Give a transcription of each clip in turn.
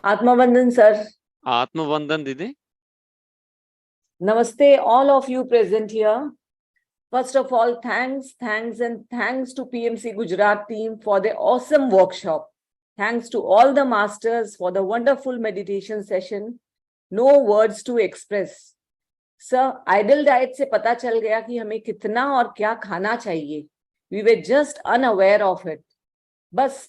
Atmavandan sir. Atmavandan didi. Namaste all of you present here. First of all, thanks to PMC Gujarat team for the awesome workshop. Thanks to all the masters for the wonderful meditation session. No words to express. Sir, ideal diet से पता चल गया कि हमें कितना और क्या खाना चाहिए. We were just unaware of it. बस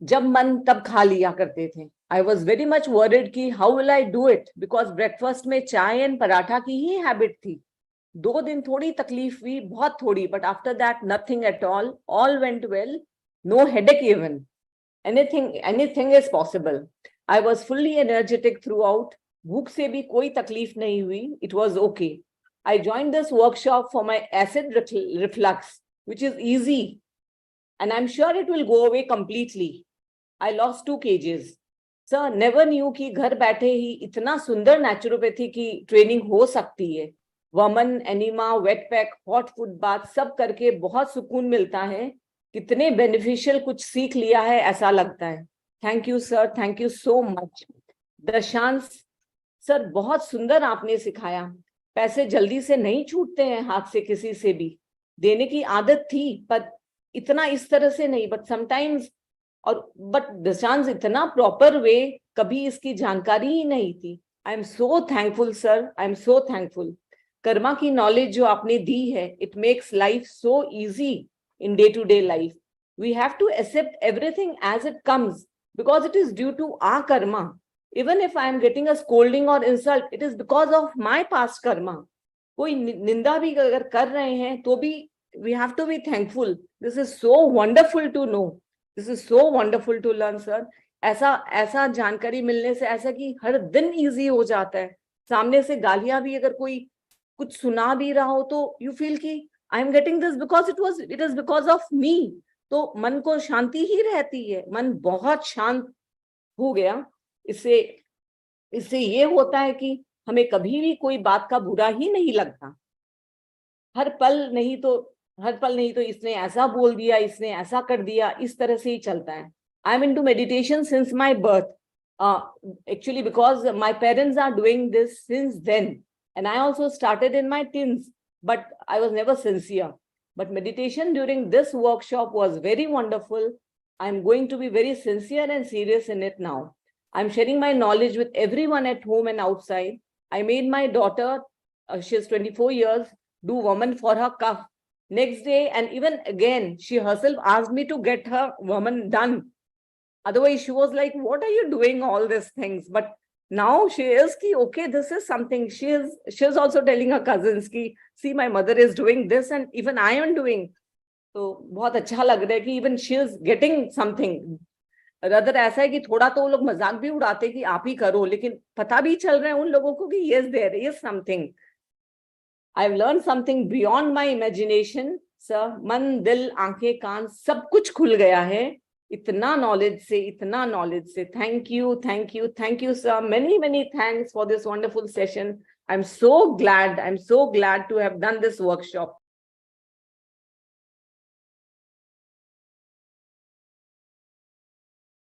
जब मन तब खा लिया करते थे. I was very much worried कि how will I do it, because breakfast में चाय एंड पराठा की ही हैबिट थी. 2 दिन थोड़ी तकलीफ हुई, बहुत थोड़ी, but after that nothing at all went well, no headache even. Anything is possible. I was fully energetic throughout. भूख से भी कोई तकलीफ नहीं हुई. It was okay. I joined this workshop for my acid reflux, which is easy, and I'm sure it will go away completely. I lost 2 kgs. Sir, never knew कि घर बैठे ही इतना सुंदर नेचुरोपैथी की ट्रेनिंग हो सकती है. वमन, enema, wet pack, hot foot bath सब करके बहुत सुकून मिलता है. कितने बेनिफिशियल कुछ सीख लिया है ऐसा लगता है. Thank you sir, thank you so much. दशांश सर, बहुत सुंदर आपने सिखाया. पैसे जल्दी से नहीं छूटते हैं हाथ से किसी से भी. देने की आदत थी पर इतना इस तरह से नहीं. बट समटाइम्स बट दशांश इतना प्रॉपर वे कभी इसकी जानकारी ही नहीं थी. I am so thankful sir, I am so thankful. कर्मा की नॉलेज जो आपने दी है, it makes life so easy in day to day life. We have to accept everything as it comes because it is due to our karma. Even if I am getting a scolding और insult, it is because of my past karma. कोई निंदा भी अगर कर रहे हैं तो भी we have to be thankful. This is so wonderful to know. This is so wonderful to learn sir. ऐसा जानकारी मिलने से ऐसा कि हर दिन इजी हो जाता है. सामने से गालियां भी अगर कोई कुछ सुना भी रहा हो तो यू फील कि आई am getting this because it is because of me. तो मन को शांति ही रहती है. मन बहुत शांत हो गया. इससे ये होता है कि हमें कभी भी कोई बात का बुरा ही नहीं लगता. हर पल नहीं तो इसने ऐसा बोल दिया, इसने ऐसा कर दिया, इस तरह से ही चलता है. I am into meditation since my birth, actually because my parents are doing this since then, and I also started in my teens, but I was never sincere. But meditation during this workshop was very wonderful. I'm going to be very sincere and serious in it now. I'm sharing my knowledge with everyone at home and outside. I made my daughter, she's 24 years, do woman for her cough. Next day, and even again, she herself asked me to get her woman done. Otherwise, she was like, what are you doing all these things? But now she is ki, okay, this is something. She is also telling her cousins ki, see, my mother is doing this and even I am doing. So बहुत अच्छा लग रहा है कि even she is getting something. Rather ऐसा है कि थोड़ा तो वो लोग मजाक भी उड़ाते कि आप ही करो, लेकिन पता भी चल रहा है उन लोगों को कि yes, there is something. I've learned something beyond my imagination. Sir, मन, दिल, आंखें, कान सब कुछ खुल गया है. इतना knowledge से. Thank you, sir. Many thanks for this wonderful session. I'm so glad to have done this workshop.